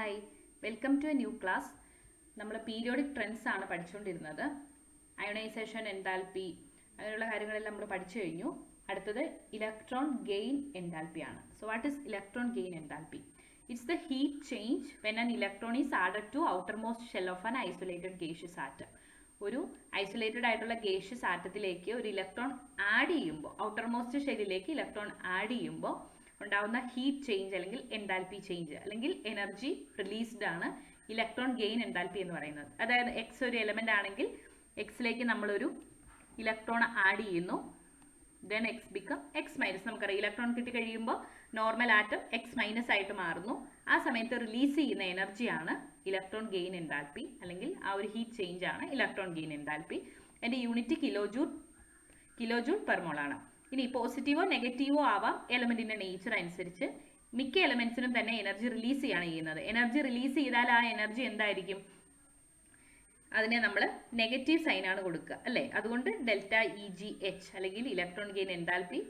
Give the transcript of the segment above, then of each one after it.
Hi, welcome to a new class. നമ്മൾ periodic trends ആണ് പഠിച്ചുകൊണ്ടിരുന്നത്. അയോണൈസേഷൻ, എൻതാൽപ്പി, അങ്ങനെയുള്ള കാര്യങ്ങളെല്ലാം നമ്മൾ പഠിച്ചു കഴിഞ്ഞു. അടുത്തത് ഇലക്ട്രോൺ ഗെയിൻ എൻതാൽപ്പി ആണ്. So what is electron gain enthalpy? It's the heat change when an electron is added to outermost shell of an isolated gaseous atom. ഒരു ഐസൊലേറ്റഡ് ആയിട്ടുള്ള ഗേഷ്യസ് ആറ്റത്തിലേക്ക് ഒരു ഇലക്ട്രോൺ ആഡ് ചെയ്യുമ്പോൾ, ഔട്ടർമോസ്റ്റ് ഷെല്ലിലേക്ക് electron add ചെയ്യുമ്പോൾ ഉണ്ടാവുന്ന heat change അല്ലെങ്കിൽ enthalpy change അല്ലെങ്കിൽ എനർജി റിലീസ്ഡ് ആണ് ഇലക്ട്രോൺ ഗെയിൻ എൻതാൽപ്പി എന്ന് പറയുന്നത്. അതായത് എക്സ് ഒരു എലമെന്റ് ആണെങ്കിൽ എക്സിലേക്ക് നമ്മളൊരു ഇലക്ട്രോൺ ആഡ് ചെയ്യുന്നു, then X become X minus. നമുക്കറിയാം ഇലക്ട്രോൺ കിട്ടി കഴിയുമ്പോൾ നോർമൽ ആറ്റം എക്സ് മൈനസ് ആയിട്ട് മാറുന്നു. ആ സമയത്ത് റിലീസ് ചെയ്യുന്ന എനർജിയാണ് ഇലക്ട്രോൺ ഗെയിൻ എൻതാൽപ്പി, അല്ലെങ്കിൽ ആ ഒരു ഹീറ്റ് ചേഞ്ച് ആണ് ഇലക്ട്രോൺ ഗെയിൻ എൻതാൽപ്പി. അതിന്റെ യൂണിറ്റ് കിലോജൂൾ പെർ മോൾ ആണ്. ഇനി പോസിറ്റീവോ നെഗറ്റീവോ ആവാം എലമെന്റിന്റെ നേച്ചർ അനുസരിച്ച്. മിക്ക എലമെന്റ്സിനും തന്നെ എനർജി റിലീസ് ചെയ്യാണ് ചെയ്യുന്നത്. എനർജി റിലീസ് ചെയ്താൽ ആ എനർജി എന്തായിരിക്കും? അതിനെ നമ്മൾ നെഗറ്റീവ് സൈൻ ആണ് കൊടുക്കുക, അല്ലേ? അതുകൊണ്ട് ഡെൽറ്റ ഇ ജി എച്ച് അല്ലെങ്കിൽ ഇലക്ട്രോൺ ഗെയിൻ എൻതാൽപ്പി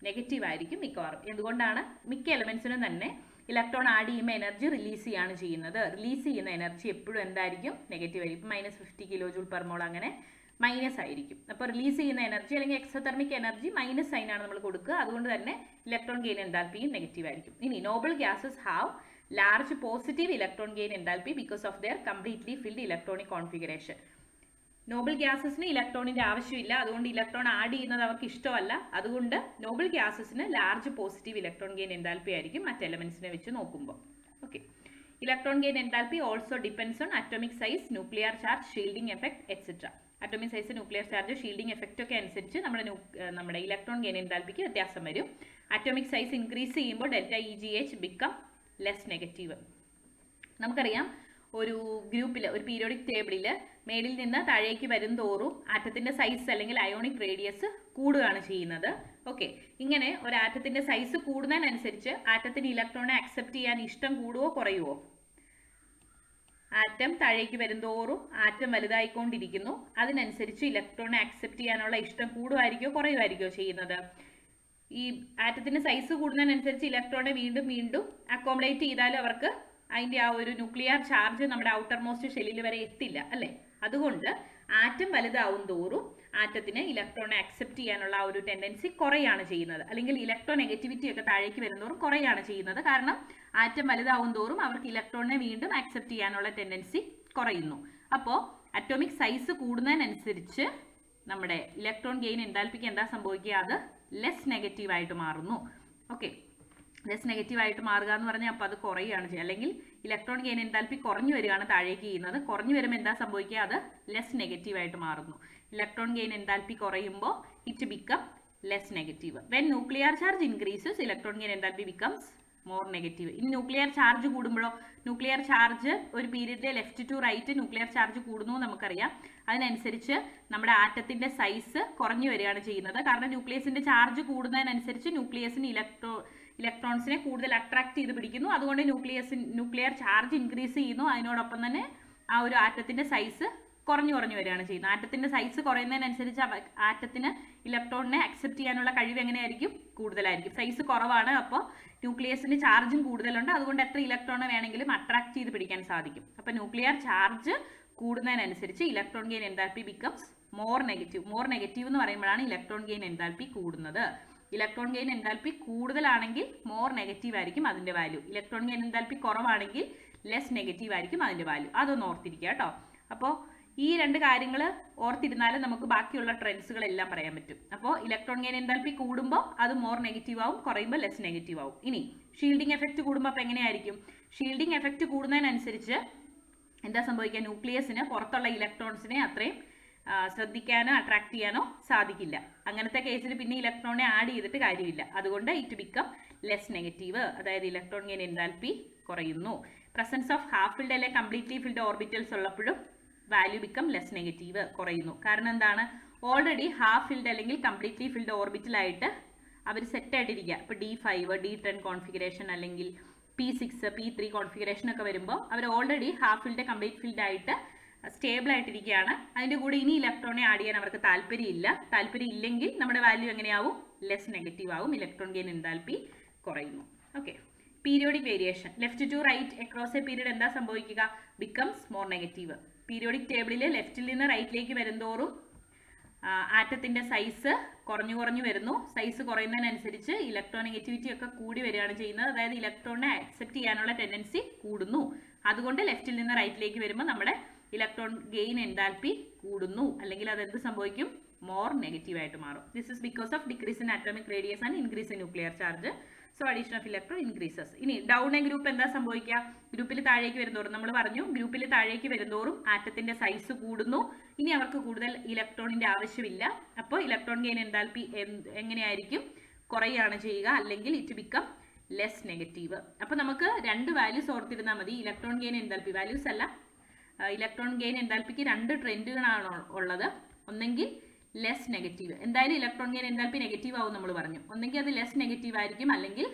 നെഗറ്റീവ് ആയിരിക്കും മിക്കവാറും. എന്തുകൊണ്ടാണ്? മിക്ക എലമെന്റ്സിനും തന്നെ ഇലക്ട്രോൺ ആഡ് ചെയ്യുമ്പോൾ എനർജി റിലീസ് ചെയ്യാണ് ചെയ്യുന്നത്. റിലീസ് ചെയ്യുന്ന എനർജി എപ്പോഴും എന്തായിരിക്കും? നെഗറ്റീവ് ആയിരിക്കും. -50 കിലോജൂൾ പെർ മോൾ അങ്ങനെ മൈനസ് ആയിരിക്കും. അപ്പോൾ റിലീസ് ചെയ്യുന്ന എനർജി അല്ലെങ്കിൽ എക്സോതെർമിക് എനർജി മൈനസ് സൈൻ ആണ് നമ്മൾ കൊടുക്കുക. അതുകൊണ്ട് തന്നെ ഇലക്ട്രോൺ ഗെയിൻ എൻതാൽപ്പിയും നെഗറ്റീവ് ആയിരിക്കും. ഇനി noble gases have large positive electron gain enthalpy because of their completely filled electronic configuration. Noble ഗ്യാസസിന് ഇലക്ട്രോണിന്റെ ആവശ്യമില്ല, അതുകൊണ്ട് ഇലക്ട്രോൺ ആഡ് ചെയ്യുന്നത് അവർക്ക് ഇഷ്ടമല്ല. അതുകൊണ്ട് നോബിൾ ഗ്യാസസിന് large positive electron gain enthalpy ആയിരിക്കും മറ്റ് എലമെന്റ്സിനെ വെച്ച് നോക്കുമ്പോൾ. Okay, electron gain enthalpy also depends on atomic size, nuclear charge, shielding effect etcetera. Atomic size, nuclear charge, shielding effect ഒക്കെ അനുസരിച്ച് നമ്മുടെ ഇലക്ട്രോൺ ഗെയിൻ എൻതാൽപ്പിക്ക് വ്യത്യാസം വരും. അറ്റോമിക് സൈസ് ഇൻക്രീസ് ചെയ്യുമ്പോൾ delta E G H become less negative. നമുക്കറിയാം ഒരു ഗ്രൂപ്പിൽ, ഒരു പീരിയോഡിക് ടേബിളിൽ മേളിൽ നിന്ന് താഴേക്ക് വരും തോറും ആറ്റത്തിന്റെ സൈസ് അല്ലെങ്കിൽ അയോണിക് റേഡിയസ് കൂടുകയാണ് ചെയ്യുന്നത്. ഓക്കെ, ഇങ്ങനെ ഒരു ആറ്റത്തിന്റെ സൈസ് കൂടുന്നതിനനുസരിച്ച് ആറ്റത്തിന് ഇലക്ട്രോണെ അക്സെപ്റ്റ് ചെയ്യാൻ ഇഷ്ടം കൂടുവോ കുറയുവോ? ആറ്റം താഴേക്ക് വരുന്തോറും ആറ്റം വലുതായിക്കൊണ്ടിരിക്കുന്നു. അതിനനുസരിച്ച് ഇലക്ട്രോണെ അക്സെപ്റ്റ് ചെയ്യാനുള്ള ഇഷ്ടം കൂടുമായിരിക്കോ കുറയുമായിരിക്കോ ചെയ്യുന്നത്? ഈ ആറ്റത്തിന്റെ സൈസ് കൂടുന്നതിനനുസരിച്ച് ഇലക്ട്രോണെ വീണ്ടും വീണ്ടും അക്കോമഡേറ്റ് ചെയ്താലും അവർക്ക് അതിന്റെ ആ ഒരു ന്യൂക്ലിയർ ചാർജ് നമ്മുടെ ഔട്ടർ മോസ്റ്റ് ഷെല്ലിൽ വരെ എത്തില്ല, അല്ലേ? അതുകൊണ്ട് ആറ്റം വലുതാവും തോറും ആറ്റത്തിന് ഇലക്ട്രോണെ അക്സെപ്റ്റ് ചെയ്യാനുള്ള ആ ഒരു ടെൻഡൻസി കുറയാണ് ചെയ്യുന്നത്, അല്ലെങ്കിൽ ഇലക്ട്രോ നെഗറ്റിവിറ്റി ഒക്കെ താഴേക്ക് വരുന്നതോറും കുറയാണ് ചെയ്യുന്നത്. കാരണം ആറ്റം വലുതാവും തോറും അവർക്ക് ഇലക്ട്രോണിനെ വീണ്ടും അക്സെപ്റ്റ് ചെയ്യാനുള്ള ടെൻഡൻസി കുറയുന്നു. അപ്പോൾ അറ്റോമിക് സൈസ് കൂടുന്നതിനനുസരിച്ച് നമ്മുടെ ഇലക്ട്രോൺ ഗെയിൻ എൻതാൽപ്പിക്ക് എന്താ സംഭവിക്കുക? അത് ലെസ് നെഗറ്റീവ് ആയിട്ട് മാറുന്നു. ഓക്കെ, ലെസ് നെഗറ്റീവ് ആയിട്ട് മാറുക എന്ന് പറഞ്ഞാൽ അപ്പോൾ അത് കുറയുകയാണ് ചെയ്യുക, അല്ലെങ്കിൽ ഇലക്ട്രോൺ ഗെയിൻ എൻതാൽപ്പി കുറഞ്ഞു വരികയാണ് താഴേക്ക് ചെയ്യുന്നത്. കുറഞ്ഞു വരുമ്പോൾ എന്താ സംഭവിക്കുക? അത് ലെസ് നെഗറ്റീവ് ആയിട്ട് മാറുന്നു. ഇലക്ട്രോൺ ഗെയിൻ എൻതാൽപ്പി കുറയുമ്പോൾ it become less negative. When nuclear charge increases electron gain enthalpy becomes more negative. ഇനി ന്യൂക്ലിയർ ചാർജ് കൂടുമ്പോഴോ? ന്യൂക്ലിയർ ചാർജ് ഒരു പീരീഡിലെ left to right nuclear charge കൂടുന്നു നമുക്കറിയാം. അതിനനുസരിച്ച് നമ്മുടെ ആറ്റത്തിന്റെ സൈസ് കുറഞ്ഞു വരികയാണ് ചെയ്യുന്നത്. കാരണം ന്യൂക്ലിയസിന്റെ ചാർജ് കൂടുന്നതിനനുസരിച്ച് ന്യൂക്ലിയസിന് ഇലക്ട്രോൺസിനെ കൂടുതൽ അട്രാക്ട് ചെയ്ത് പിടിക്കുന്നു. അതുകൊണ്ട് ന്യൂക്ലിയർ ചാർജ് ഇൻക്രീസ് ചെയ്യുന്നു. അതിനോടൊപ്പം തന്നെ ആ ഒരു ആറ്റത്തിന്റെ സൈസ് കുറഞ്ഞു വരികയാണ് ചെയ്യുന്നത്. ആറ്റത്തിന്റെ സൈസ് കുറയുന്നതിനനുസരിച്ച് ആറ്റത്തിന് ഇലക്ട്രോണിനെ അക്സെപ്റ്റ് ചെയ്യാനുള്ള കഴിവ് എങ്ങനെയായിരിക്കും? കൂടുതലായിരിക്കും. സൈസ് കുറവാണ്, അപ്പോൾ ന്യൂക്ലിയസിന് ചാർജും കൂടുതലുണ്ട്. അതുകൊണ്ട് എത്ര ഇലക്ട്രോണെ വേണമെങ്കിലും അട്രാക്ട് ചെയ്ത് പിടിക്കാൻ സാധിക്കും. അപ്പോൾ ന്യൂക്ലിയർ ചാർജ് കൂടുന്നതിനനുസരിച്ച് electron gain enthalpy becomes more negative. More negative എന്ന് പറയുമ്പോഴാണ് ഇലക്ട്രോൺ ഗെയിൻ എൻതാൽപ്പി കൂടുന്നത്. ഇലക്ട്രോൺ ഗെയിൻ എൻതാൽപ്പി കൂടുതലാണെങ്കിൽ മോർ നെഗറ്റീവ് ആയിരിക്കും അതിന്റെ വാല്യൂ. ഇലക്ട്രോൺ ഗെയിൻ എൻതാൽപ്പി കുറവാണെങ്കിൽ ലെസ് നെഗറ്റീവ് ആയിരിക്കും അതിന്റെ വാല്യൂ. അതൊന്ന് ഓർത്തിരിക്കുക കേട്ടോ. അപ്പോൾ ഈ രണ്ട് കാര്യങ്ങൾ ഓർത്തിരുന്നാലും നമുക്ക് ബാക്കിയുള്ള ട്രെൻഡ്സുകളെല്ലാം പറയാൻ പറ്റും. അപ്പോൾ ഇലക്ട്രോൺ ഗെയിൻ എൻതാൽപ്പി കൂടുമ്പോൾ അത് മോർ നെഗറ്റീവ് ആവും, കുറയുമ്പോൾ ലെസ് നെഗറ്റീവ് ആവും. ഇനി ഷീൽഡിംഗ് എഫക്റ്റ് കൂടുമ്പോൾ അപ്പോൾ എങ്ങനെയായിരിക്കും? ഷീൽഡിംഗ് എഫക്റ്റ് കൂടുന്നതിനനുസരിച്ച് എന്താ സംഭവിക്കുക? ന്യൂക്ലിയസിന് പുറത്തുള്ള ഇലക്ട്രോൺസിനെ അത്രയും ശ്രദ്ധിക്കാനോ അട്രാക്ട് ചെയ്യാനോ സാധിക്കില്ല. അങ്ങനത്തെ കേസിൽ പിന്നെ ഇലക്ട്രോണിനെ ആഡ് ചെയ്തിട്ട് കാര്യമില്ല. അതുകൊണ്ട് ഇറ്റ് ബിക്കം ലെസ് നെഗറ്റീവ്, അതായത് ഇലക്ട്രോൺ ഗെയിൻ എൻതാൽപ്പി കുറയുന്നു. പ്രസൻസ് ഓഫ് ഹാഫ് ഫിൽഡ് അല്ലെങ്കിൽ കംപ്ലീറ്റ്ലി ഫിൽഡ് ഓർബിറ്റൽസ് ഉള്ളപ്പോഴും വാല്യൂ ബിക്കം ലെസ് നെഗറ്റീവ്, കുറയുന്നു. കാരണം എന്താണ്? ഓൾറെഡി ഹാഫ് ഫിൽഡ് അല്ലെങ്കിൽ കംപ്ലീറ്റ്ലി ഫിൽഡ് ഓർബിറ്റലായിട്ട് അവർ സെറ്റ് ആയിട്ടിരിക്കുക. ഇപ്പോൾ D5, D10 കോൺഫിഗറേഷൻ അല്ലെങ്കിൽ P6, P3 കോൺഫിഗറേഷൻ ഒക്കെ വരുമ്പോൾ അവർ already half filled complete filled ആയിട്ട് സ്റ്റേബിൾ ആയിട്ടിരിക്കുകയാണ്. അതിൻ്റെ കൂടെ ഇനി ഇലക്ട്രോണെ ആഡ് ചെയ്യാൻ അവർക്ക് താല്പര്യം ഇല്ലെങ്കിൽ നമ്മുടെ വാല്യൂ എങ്ങനെയാവും? ലെസ് നെഗറ്റീവ് ആവും. ഇലക്ട്രോൺ ഗെയിൻ എൻതാൽപ്പി കുറയുന്നു. Okay, periodic variation left to right across a period എന്താ സംഭവിക്കുക? Becomes more negative. പീരിയോഡിക് ടേബിളിൽ ലെഫ്റ്റിൽ നിന്ന് റൈറ്റിലേക്ക് വരുന്തോറും ആറ്റത്തിന്റെ സൈസ് കുറഞ്ഞു വരുന്നു. സൈസ് കുറയുന്നതിനനുസരിച്ച് ഇലക്ട്രോൺ നെഗറ്റിവിറ്റി ഒക്കെ കൂടി വരികയാണ് ചെയ്യുന്നത്. അതായത് ഇലക്ട്രോണിനെ അക്സെപ്റ്റ് ചെയ്യാനുള്ള ടെൻഡൻസി കൂടുന്നു. അതുകൊണ്ട് ലെഫ്റ്റിൽ നിന്ന് റൈറ്റിലേക്ക് വരുമ്പോൾ നമ്മുടെ ഇലക്ട്രോൺ ഗെയിൻ എൻതാൽപ്പി കൂടുന്നു, അല്ലെങ്കിൽ അതെന്ത് സംഭവിക്കും? മോർ നെഗറ്റീവ് ആയിട്ട് മാറും. This is because of decrease in atomic radius and increase in nuclear charge. So addition of electron increases. ഇനി ഡൗൺ എ ഗ്രൂപ്പ് എന്താ സംഭവിക്കുക? ഗ്രൂപ്പിൽ താഴേക്ക് വരുന്നതോറും നമ്മൾ പറഞ്ഞു, ഗ്രൂപ്പിൽ താഴേക്ക് വരുന്നതോറും ആറ്റത്തിന്റെ സൈസ് കൂടുന്നു. ഇനി അവർക്ക് കൂടുതൽ ഇലക്ട്രോണിന്റെ ആവശ്യമില്ല. അപ്പോൾ ഇലക്ട്രോൺ ഗെയിൻ എൻതാൽപ്പി എങ്ങനെയായിരിക്കും? കുറയാണ് ചെയ്യുക, അല്ലെങ്കിൽ ഇറ്റ് ബിക്കം ലെസ് നെഗറ്റീവ്. അപ്പോൾ നമുക്ക് രണ്ട് വാല്യൂസ് ഓർത്തിരുന്നാൽ മതി. ഇലക്ട്രോൺ ഗെയിൻ എൻതാൽപ്പി വാല്യൂസ് അല്ല, ഇലക്ട്രോൺ ഗെയിൻ എൻതാൽപ്പിക്ക് രണ്ട് ട്രെൻഡുകളാണ് ഉള്ളത്. ഒന്നെങ്കിൽ ലെസ് നെഗറ്റീവ്, എന്തായാലും ഇലക്ട്രോൺ ഗെയിൻ എൻതാൽപ്പി നെഗറ്റീവ് ആവും നമ്മൾ പറഞ്ഞു. ഒന്നെങ്കിൽ അത് ലെസ് നെഗറ്റീവ് ആയിരിക്കും, അല്ലെങ്കിൽ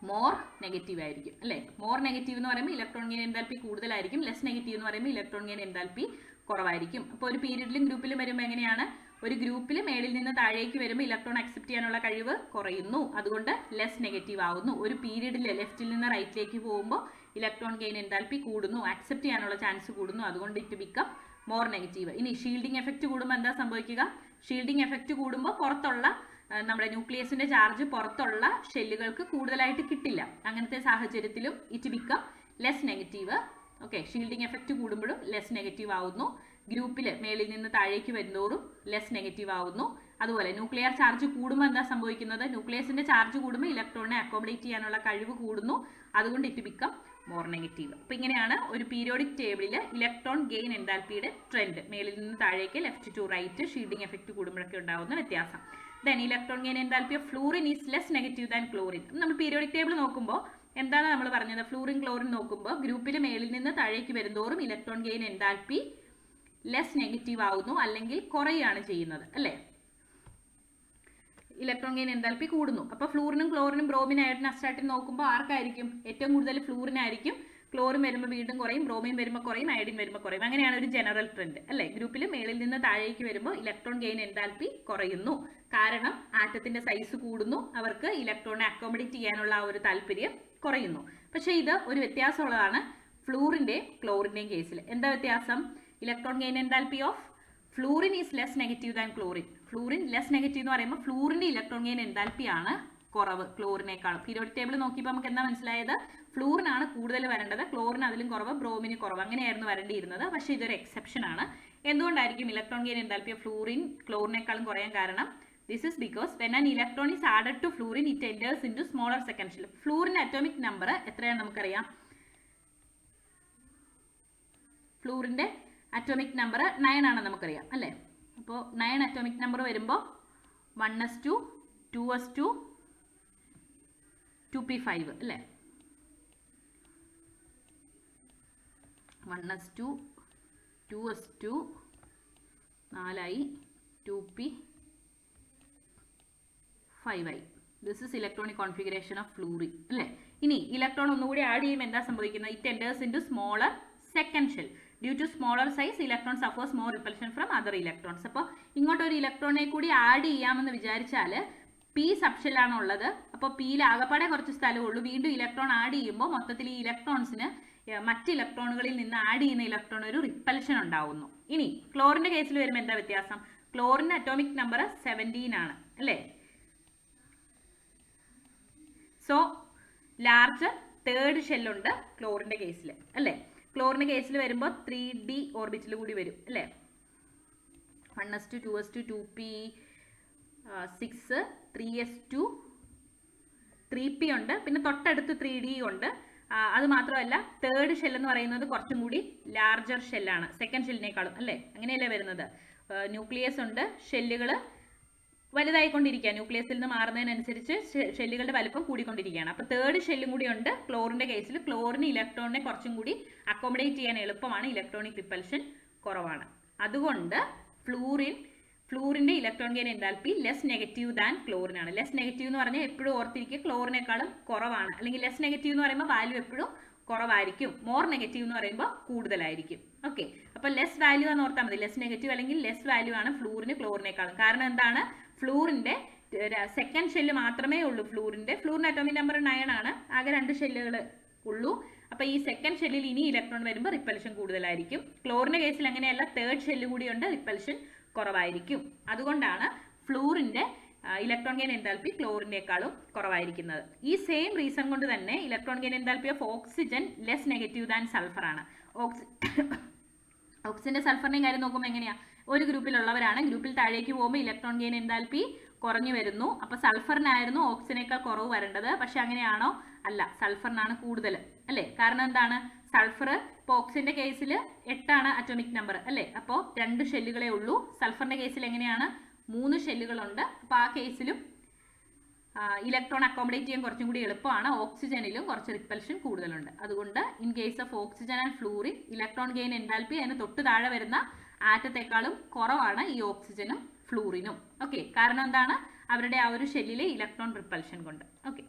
മോർ നെഗറ്റീവ് ആയിരിക്കും, അല്ലേ? മോർ നെഗറ്റീവ് എന്ന് പറയുമ്പോൾ ഇലക്ട്രോൺ ഗെയിൻ എൻതാൽപ്പി കൂടുതലായിരിക്കും, ലെസ് നെഗറ്റീവ് എന്ന് പറയുമ്പോൾ ഇലക്ട്രോൺ ഗെയിൻ എൻതാൽപ്പി കുറവായിരിക്കും. അപ്പോൾ ഒരു പീരീഡിലും ഗ്രൂപ്പിലും വരുമ്പോൾ എങ്ങനെയാണ്? ഒരു ഗ്രൂപ്പിൽ മേളിൽ നിന്ന് താഴേക്ക് വരുമ്പോൾ ഇലക്ട്രോൺ അക്സെപ്റ്റ് ചെയ്യാനുള്ള കഴിവ് കുറയുന്നു, അതുകൊണ്ട് ലെസ് നെഗറ്റീവ് ആവുന്നു. ഒരു പീരീഡിൽ ലെഫ്റ്റിൽ നിന്ന് റൈറ്റിലേക്ക് പോകുമ്പോൾ ഇലക്ട്രോൺ ഗെയിൻ എൻതാൽപ്പി കൂടുന്നു, അക്സെപ്റ്റ് ചെയ്യാനുള്ള ചാൻസ് കൂടുന്നു, അതുകൊണ്ട് ഇറ്റ് ബിക്കം മോർ നെഗറ്റീവ്. ഇനി ഷീൽഡിംഗ് എഫക്റ്റ് കൂടുമ്പോൾ എന്താ സംഭവിക്കുക? ഷീൽഡിംഗ് എഫക്റ്റ് കൂടുമ്പോൾ പുറത്തുള്ള നമ്മുടെ ന്യൂക്ലിയസിന്റെ ചാർജ് പുറത്തുള്ള ഷെല്ലുകൾക്ക് കൂടുതലായിട്ട് കിട്ടില്ല. അങ്ങനത്തെ സാഹചര്യത്തിലും it become less negative. Okay, shielding effect കൂടുമ്പോഴും ലെസ് നെഗറ്റീവ് ആവുന്നു. ഗ്രൂപ്പിൽ മേളിൽ നിന്ന് താഴേക്ക് വരുന്നതോറും ലെസ് നെഗറ്റീവ് ആവുന്നു. അതുപോലെ ന്യൂക്ലിയർ ചാർജ് കൂടുമ്പോൾ എന്താ സംഭവിക്കുന്നത്? ന്യൂക്ലിയസിന്റെ ചാർജ് കൂടുമ്പോൾ ഇലക്ട്രോണിനെ അക്കോമഡേറ്റ് ചെയ്യാനുള്ള കഴിവ് കൂടുന്നു, അതുകൊണ്ട് ഇറ്റ് ബിക്കം മോർ നെഗറ്റീവ്. അപ്പോൾ ഇങ്ങനെയാണ് ഒരു പീരിയോഡിക് ടേബിളിൽ ഇലക്ട്രോൺ ഗെയിൻ എൻതാൽപ്പിയുടെ ട്രെൻഡ്. മേളിൽ നിന്ന് താഴേക്ക്, left to right, shielding effect കൂടുമ്പോഴൊക്കെ ഉണ്ടാകുന്ന വ്യത്യാസം. Then electron gain enthalpy of fluorine is less negative than chlorine. നമ്മൾ പീരിയോഡിക് ടേബിൾ നോക്കുമ്പോൾ എന്താണ് നമ്മൾ പറഞ്ഞത്? ഫ്ലൂറിൻ ക്ലോറിൻ നോക്കുമ്പോൾ ഗ്രൂപ്പിൽ മേളിൽ നിന്ന് താഴേക്ക് വരുന്തോറും electron gain enthalpy less negative ആവുന്നു, അല്ലെങ്കിൽ കുറയാണ് ചെയ്യുന്നത്, അല്ലേ? ഇലക്ട്രോൺ ഗെയിൻ എൻതാൽപ്പി കൂടുന്നു. അപ്പോൾ ഫ്ലൂറിനും ക്ലോറിനും ബ്രോമിൻ അയഡിൻ അസ്റ്റാറ്റിൻ നോക്കുമ്പോൾ ആർക്കായിരിക്കും ഏറ്റവും കൂടുതൽ? ഫ്ലൂറിനായിരിക്കും. ക്ലോറിൻ വരുമ്പോൾ വീണ്ടും കുറയും, ബ്രോമിൻ വരുമ്പോൾ കുറയും, അയഡിൻ വരുമ്പോൾ കുറയും. അങ്ങനെയാണ് ഒരു ജനറൽ ട്രെൻഡ്, അല്ലേ? ഗ്രൂപ്പിൽ മേളിൽ നിന്ന് താഴേക്ക് വരുമ്പോൾ ഇലക്ട്രോൺ ഗെയിൻ എൻതാൽപ്പി കുറയുന്നു, കാരണം ആറ്റത്തിന്റെ സൈസ് കൂടുന്നു, അവർക്ക് ഇലക്ട്രോണിനെ അക്കോമഡേറ്റ് ചെയ്യാനുള്ള ആ ഒരു താല്പര്യം കുറയുന്നു. പക്ഷേ ഇത് ഒരു വ്യത്യാസമുള്ളതാണ് ഫ്ലൂറിന്റെയും ക്ലോറിന്റെയും കേസിൽ. എന്താ വ്യത്യാസം? Electron gain enthalpy of fluorine is less negative than chlorine. Fluorine less negative എന്ന് പറയുമ്പോൾ ഫ്ലൂറിന്റെ ഇലക്ട്രോൺ ഗെയിൻ എൻതാൽപ്പി ആണ് കുറവ് ക്ലോറിനേക്കാൾ. പീരിയോഡിക് ടേബിൾ നോക്കിയപ്പോൾ നമുക്ക് എന്താ മനസ്സിലായത്? ഫ്ലൂറിനാണ് കൂടുതൽ വരേണ്ടത്, ക്ലോറിൻ അതിലും കുറവ്, ബ്രോമിന് കുറവ്, അങ്ങനെയായിരുന്നു വരേണ്ടിയിരുന്നത്. പക്ഷേ ഇതൊരു എക്സെപ്ഷൻ ആണ്. എന്തുകൊണ്ടായിരിക്കും electron gain enthalpy of fluorine ക്ലോറിനേക്കാളും കുറയാൻ കാരണം? This is because when an electron is added to fluorine it enters in to smaller second shell. ഫ്ലൂറിന്റെ അറ്റോമിക് നമ്പർ എത്രയാണ് നമുക്കറിയാം? ഫ്ലൂറിന്റെ അറ്റോമിക് നമ്പർ 9 ആണെന്ന് നമുക്കറിയാം, അല്ലേ? അപ്പോൾ 9 അറ്റോമിക് നമ്പർ വരുമ്പോൾ 1s2, 2s2, 2p5, അല്ലേ? 1s2, 2s2, 4i, 2p5i. This is electronic configuration of fluorine, അല്ലേ? ഇനി ഇലക്ട്രോൺ ഒന്നുകൂടി ആഡ് ചെയ്യുമ്പോൾ എന്താ സംഭവിക്കുന്നത്? It enters in to smaller second shell. Due to smaller size, electron suffers more repulsion from other electrons. അപ്പോൾ ഇങ്ങോട്ട് ഒരു ഇലക്ട്രോണിനെ കൂടി ആഡ് ചെയ്യാമെന്ന് വിചാരിച്ചാൽ പി സബ്ഷെല്ലാണ് ഉള്ളത്. അപ്പോൾ പിയിൽ ആകപ്പാടെ കുറച്ച് സ്ഥലമേ ഉള്ളൂ. വീണ്ടും ഇലക്ട്രോൺ ആഡ് ചെയ്യുമ്പോൾ മൊത്തത്തിൽ ഈ ഇലക്ട്രോൺസിന് മറ്റ് ഇലക്ട്രോണുകളിൽ നിന്ന് ആഡ് ചെയ്യുന്ന ഇലക്ട്രോൺ ഒരു റിപ്പൽഷൻ ഉണ്ടാവുന്നു. ഇനി ക്ലോറിന്റെ കേസിൽ വരുമ്പോൾ എന്താ വ്യത്യാസം? ക്ലോറിന്റെ അറ്റോമിക് നമ്പർ 17 ആണ്, അല്ലേ? സോ ലാർജ് തേർഡ് ഷെല്ലുണ്ട് ക്ലോറിന്റെ കേസിൽ, അല്ലേ? ക്ലോറിന്റെ കേസിൽ വരുമ്പോൾ 3d ഓർബിറ്റിൽ കൂടി വരും, അല്ലേ? 1s2, 2s2, 2p6, 3s2, 3p ഉണ്ട്, പിന്നെ തൊട്ടടുത്ത് 3d ഉണ്ട്. അത് മാത്രമല്ല തേർഡ് ഷെൽ എന്ന് പറയുന്നത് കുറച്ചും കൂടി ലാർജർ ഷെല്ലാണ്, സെക്കൻഡ് ഷെല്ലിനേക്കാളും, അല്ലേ? അങ്ങനെയല്ലേ വരുന്നത്? ന്യൂക്ലിയസ് ഉണ്ട്, ഷെല്ലുകൾ വലുതായിക്കൊണ്ടിരിക്കുക, ന്യൂക്ലിയസിൽ നിന്ന് മാറുന്നതിനനുസരിച്ച് ഷെല്ലുകളുടെ വലുപ്പം കൂടിക്കൊണ്ടിരിക്കുകയാണ്. അപ്പോൾ തേർഡ് ഷെല്ലും കൂടി ഉണ്ട് ക്ലോറിന്റെ കേസിൽ. ക്ലോറിന് ഇലക്ട്രോണിനെ കുറച്ചും കൂടി അക്കോമഡേറ്റ് ചെയ്യാൻ എളുപ്പമാണ്, ഇലക്ട്രോണിക് റിപ്പൽഷൻ കുറവാണ്. അതുകൊണ്ട് ഫ്ലൂറിന്റെ electron gain enthalpy less negative than chlorine ആണ്. ലെസ് നെഗറ്റീവ് എന്ന് പറഞ്ഞാൽ എപ്പോഴും ഓർത്തിരിക്കുക ക്ലോറിനേക്കാളും കുറവാണ്, അല്ലെങ്കിൽ ലെസ് നെഗറ്റീവ് എന്ന് പറയുമ്പോൾ വാല്യൂ എപ്പോഴും കുറവായിരിക്കും, മോർ നെഗറ്റീവ് എന്ന് പറയുമ്പോൾ കൂടുതലായിരിക്കും. ഓക്കെ, അപ്പോൾ ലെസ് വാല്യൂ എന്ന് ഓർത്താൽ മതി. ലെസ് നെഗറ്റീവ് അല്ലെങ്കിൽ ലെസ് വാല്യൂ ആണ് ഫ്ലൂറിന് ക്ലോറിനേക്കാളും. കാരണം എന്താണ്? ഫ്ലൂറിന്റെ സെക്കൻഡ് ഷെല്ല് മാത്രമേ ഉള്ളൂ ഫ്ലൂറിന്റെ അറ്റോമിക് നമ്പർ 9 ആണ്, ആകെ 2 ഷെല്ലുകൾ ഉള്ളൂ. അപ്പൊ ഈ സെക്കൻഡ് ഷെല്ലിൽ ഇനി ഇലക്ട്രോൺ വരുമ്പോൾ റിപ്പൽഷൻ കൂടുതലായിരിക്കും. ക്ലോറിന്റെ കേസിൽ അങ്ങനെയല്ല, തേർഡ് ഷെല്ല് കൂടിയുണ്ട്, റിപ്പൽഷൻ കുറവായിരിക്കും. അതുകൊണ്ടാണ് ഫ്ലൂറിന്റെ ഇലക്ട്രോൺ ഗെയിൻ എൻതാൽപ്പി ക്ലോറിനേക്കാളും കുറവായിരിക്കുന്നത്. ഈ സെയിം റീസൺ കൊണ്ട് തന്നെ electron gain enthalpy of oxygen less negative than sulphur ആണ്. ഓക്സിജന്റെ സൾഫറിന്റെയും കാര്യം നോക്കുമ്പോൾ എങ്ങനെയാ, ഒരു ഗ്രൂപ്പിലുള്ളവരാണ്, ഗ്രൂപ്പിൽ താഴേക്ക് പോകുമ്പോൾ ഇലക്ട്രോൺ ഗെയിൻ എൻതാൽപ്പി കുറഞ്ഞു വരുന്നു. അപ്പൊ സൾഫറിനായിരുന്നു ഓക്സിജനേക്കാൾ കുറവ് വരേണ്ടത്, പക്ഷെ അങ്ങനെയാണോ? അല്ല, സൾഫറിനാണ് കൂടുതൽ അല്ലേ? കാരണം എന്താണ്? സൾഫർ ഇപ്പോൾ ഓക്സിജന്റെ കേസിൽ 8 അറ്റോമിക് നമ്പർ അല്ലേ? അപ്പോൾ 2 ഷെല്ലുകളേ ഉള്ളൂ. സൾഫറിന്റെ കേസിൽ എങ്ങനെയാണ്? 3 ഷെല്ലുകളുണ്ട്. അപ്പോൾ ആ കേസിലും ഇലക്ട്രോൺ അക്കോമഡേറ്റ് ചെയ്യാൻ കുറച്ചും കൂടി എളുപ്പമാണ്. ഓക്സിജനിലും കുറച്ച് റിപ്പൽഷൻ കൂടുതലുണ്ട്. അതുകൊണ്ട് in case of oxygen and fluorine electron gain enthalpy അതിന് തൊട്ട് താഴെ വരുന്ന ആറ്റത്തെക്കാളും കുറവാണ് ഈ ഓക്സിജനും ഫ്ലൂറിനും. ഓക്കെ, കാരണം എന്താണ്? അവരുടെ ആ ഒരു ഷെല്ലിലെ ഇലക്ട്രോൺ റിപ്പൽഷൻ കൊണ്ട്. Okay,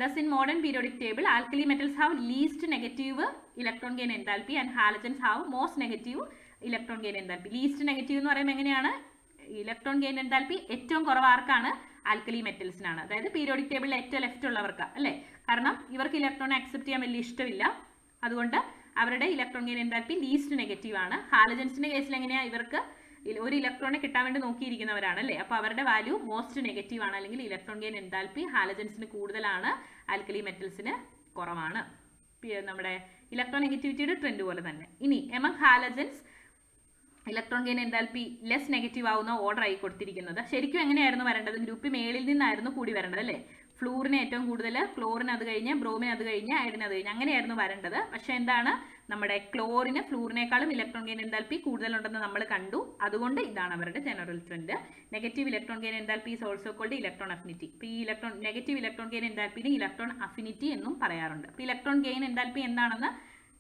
thus in modern periodic table alkali metals have least negative electron gain enthalpy and halogens have most negative electron gain enthalpy. least negative എന്ന് പറയുമ്പോൾ എങ്ങനെയാണ്? ഇലക്ട്രോൺ ഗെയിൻ എൻതാൽപ്പി ഏറ്റവും കുറവ് ആർക്കാണ്? ആൽക്കലി മെറ്റൽസിനാണ്. അതായത് പീരിയോഡിക് ടേബിളിൽ ഏറ്റവും ലെഫ്റ്റ് ഉള്ളവർക്ക് അല്ലേ? കാരണം ഇവർക്ക് ഇലക്ട്രോൺ ആക്സെപ്റ്റ് ചെയ്യാൻ വലിയ ഇഷ്ടമില്ല, അതുകൊണ്ട് അവരുടെ electron gain enthalpy least negative ആണ്. ഹാലജൻസിന്റെ കേസിൽ എങ്ങനെയാ? ഇവർക്ക് ഒരു ഇലക്ട്രോണെ കിട്ടാൻ വേണ്ടി നോക്കിയിരിക്കുന്നവരാണ് അല്ലേ? അപ്പോൾ അവരുടെ വാല്യൂ മോസ്റ്റ് നെഗറ്റീവ് ആണ്, അല്ലെങ്കിൽ ഇലക്ട്രോൺ ഗെയിൻ എൻതാൽപ്പി ഹാലജൻസിന് കൂടുതലാണ്, ആൽക്കലി മെറ്റൽസിന് കുറവാണ്. നമ്മുടെ ഇലക്ട്രോൺ നെഗറ്റിവിറ്റിയുടെ ട്രെൻഡ് പോലെ തന്നെ. ഇനി among halogens electron gain enthalpy less negative ആവുന്ന ഓർഡർ ആയി കൊടുത്തിരിക്കുന്നത്. ശരിക്കും എങ്ങനെയായിരുന്നു വരേണ്ടത്? ഗ്രൂപ്പ് മേളിൽ നിന്നായിരുന്നു കൂടി വരേണ്ടത് അല്ലേ? ഫ്ലൂറിന് ഏറ്റവും കൂടുതൽ, ക്ലോറിന് അത് കഴിഞ്ഞ്, ബ്രോമിന് അത് കഴിഞ്ഞ്, അയഡിന് അത് കഴിഞ്ഞ്, അങ്ങനെയായിരുന്നു വരേണ്ടത്. പക്ഷെ എന്താണ്? നമ്മുടെ ക്ലോറിന് ഫ്ലൂറിനേക്കാളും ഇലക്ട്രോൺ ഗെയിൻ എൻതാൽപ്പി കൂടുതലുണ്ടെന്ന് നമ്മൾ കണ്ടു. അതുകൊണ്ട് ഇതാണ് അവരുടെ general trend. Negative electron gain enthalpy is also called electron affinity. ഇപ്പോൾ ഈ നെഗറ്റീവ് ഇലക്ട്രോൺ ഗെയിൻ എൻതാൽപ്പിനെ ഇലക്ട്രോൺ അഫിനിറ്റി എന്നും പറയാറുണ്ട്. അപ്പോൾ ഇലക്ട്രോൺ ഗെയിൻ എൻതാൽപ്പി എന്താണെന്ന്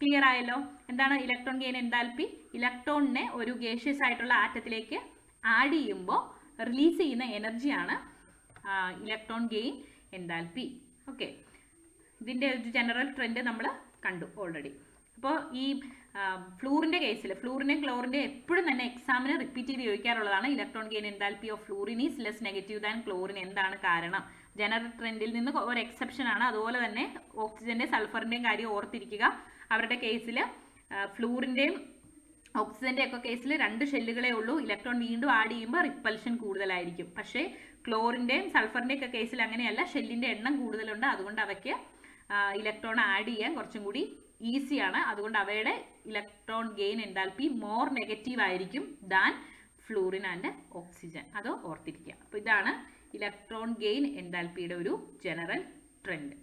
ക്ലിയർ ആയല്ലോ. എന്താണ് ഇലക്ട്രോൺ ഗെയിൻ എൻതാൽപ്പി? ഇലക്ട്രോണിനെ ഒരു ഗേഷ്യസ് ആയിട്ടുള്ള ആറ്റത്തിലേക്ക് ആഡ് ചെയ്യുമ്പോൾ റിലീസ് ചെയ്യുന്ന എനർജിയാണ് ഇലക്ട്രോൺ ഗെയിൻ എൻതാൽപ്പി. ഓക്കെ, ഇതിൻ്റെ ഒരു ജനറൽ ട്രെൻഡ് നമ്മൾ കണ്ടു ഓൾറെഡി. അപ്പോൾ ഈ ഫ്ലൂറിൻ്റെ കേസിൽ ഫ്ലൂറിൻ്റെയും ക്ലോറിൻ്റെ എപ്പോഴും തന്നെ എക്സാമിന് റിപ്പീറ്റ് ചെയ്ത് ചോദിക്കാറുള്ളതാണ് electron gain enthalpy of fluorine is less negative than chlorine. എന്താണ് കാരണം? ജനറൽ ട്രെൻഡിൽ നിന്ന് ഒരു എക്സെപ്ഷൻ ആണ്. അതുപോലെ തന്നെ ഓക്സിജൻ്റെ സൾഫറിൻ്റെയും കാര്യം ഓർത്തിരിക്കുക. അവരുടെ കേസിൽ ഫ്ലൂറിൻ്റെയും ഓക്സിജൻ്റെ ഒക്കെ കേസിൽ 2 ഷെല്ലുകളേ ഉള്ളൂ. ഇലക്ട്രോൺ വീണ്ടും ആഡ് ചെയ്യുമ്പോൾ റിപ്പൽഷൻ കൂടുതലായിരിക്കും. പക്ഷേ ക്ലോറിൻ്റെയും സൾഫറിൻ്റെയും ഒക്കെ കേസിൽ അങ്ങനെയല്ല, ഷെല്ലിൻ്റെ എണ്ണം കൂടുതലുണ്ട്. അതുകൊണ്ട് അവയ്ക്ക് ഇലക്ട്രോൺ ആഡ് ചെയ്യാൻ കുറച്ചും കൂടി ഈസിയാണ്. അതുകൊണ്ട് അവയുടെ electron gain enthalpy more negative ആയിരിക്കും ദാൻ ഫ്ലൂറിൻ ആൻഡ് ഓക്സിജൻ. അത് ഓർത്തിരിക്കുക. അപ്പോൾ ഇതാണ് ഇലക്ട്രോൺ ഗെയിൻ എൻതാൽപ്പിയുടെ ഒരു ജനറൽ ട്രെൻഡ്.